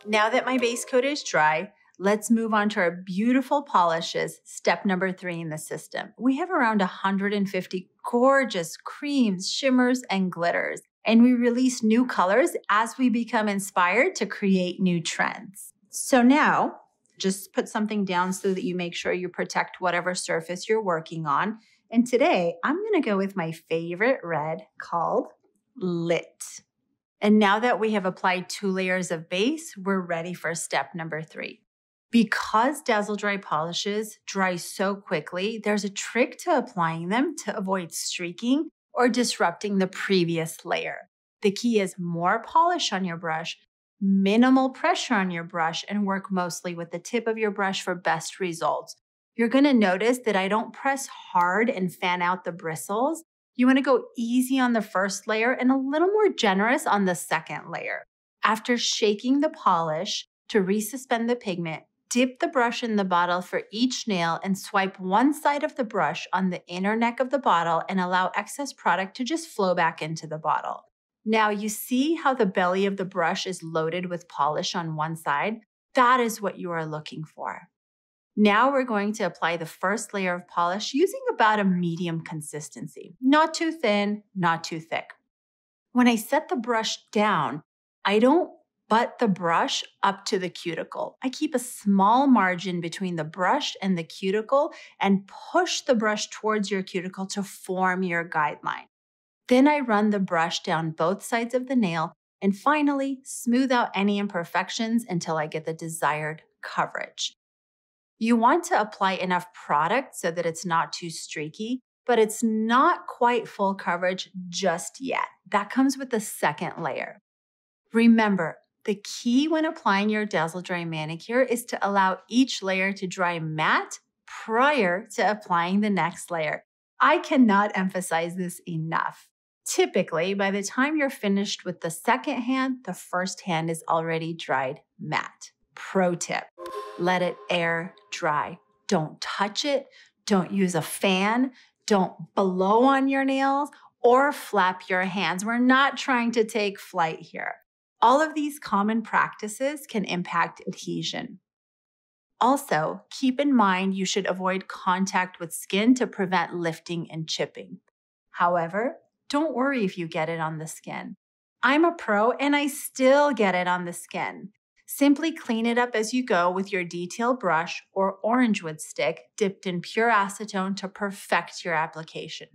Now that my base coat is dry, let's move on to our beautiful polishes, step number 3 in the system. We have around 150 gorgeous creams, shimmers, and glitters, and we release new colors as we become inspired to create new trends. So now, just put something down so that you make sure you protect whatever surface you're working on. And today, I'm going to go with my favorite red called Lit. And now that we have applied 2 layers of base, we're ready for step number 3. Because Dazzle Dry polishes dry so quickly, there's a trick to applying them to avoid streaking or disrupting the previous layer. The key is more polish on your brush, minimal pressure on your brush, and work mostly with the tip of your brush for best results. You're going to notice that I don't press hard and fan out the bristles. You want to go easy on the first layer and a little more generous on the second layer. After shaking the polish to resuspend the pigment, dip the brush in the bottle for each nail and swipe one side of the brush on the inner neck of the bottle and allow excess product to just flow back into the bottle. Now you see how the belly of the brush is loaded with polish on one side? That is what you are looking for. Now we're going to apply the first layer of polish using about a medium consistency. Not too thin, not too thick. When I set the brush down, I don't butt the brush up to the cuticle. I keep a small margin between the brush and the cuticle and push the brush towards your cuticle to form your guideline. Then I run the brush down both sides of the nail and finally smooth out any imperfections until I get the desired coverage. You want to apply enough product so that it's not too streaky, but it's not quite full coverage just yet. That comes with the second layer. Remember, the key when applying your Dazzle Dry manicure is to allow each layer to dry matte prior to applying the next layer. I cannot emphasize this enough. Typically, by the time you're finished with the second hand, the first hand is already dried matte. Pro tip, let it air dry. Don't touch it. Don't use a fan. Don't blow on your nails or flap your hands. We're not trying to take flight here. All of these common practices can impact adhesion. Also, keep in mind you should avoid contact with skin to prevent lifting and chipping. However, don't worry if you get it on the skin. I'm a pro and I still get it on the skin. Simply clean it up as you go with your detail brush or orange wood stick dipped in pure acetone to perfect your application.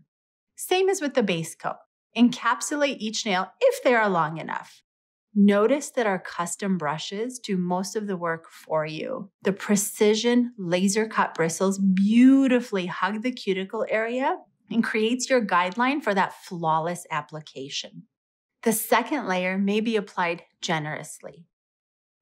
Same as with the base coat. Encapsulate each nail if they are long enough. Notice that our custom brushes do most of the work for you. The precision laser cut bristles beautifully hug the cuticle area and creates your guideline for that flawless application. The second layer may be applied generously.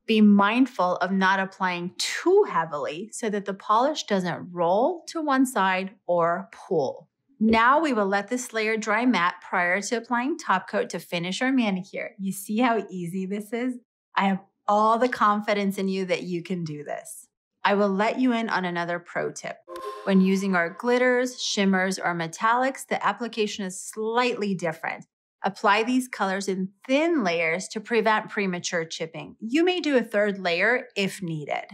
Be mindful of not applying too heavily so that the polish doesn't roll to one side or pool. Now we will let this layer dry matte prior to applying top coat to finish our manicure. You see how easy this is? I have all the confidence in you that you can do this. I will let you in on another pro tip. When using our glitters, shimmers, or metallics, the application is slightly different. Apply these colors in thin layers to prevent premature chipping. You may do a third layer if needed.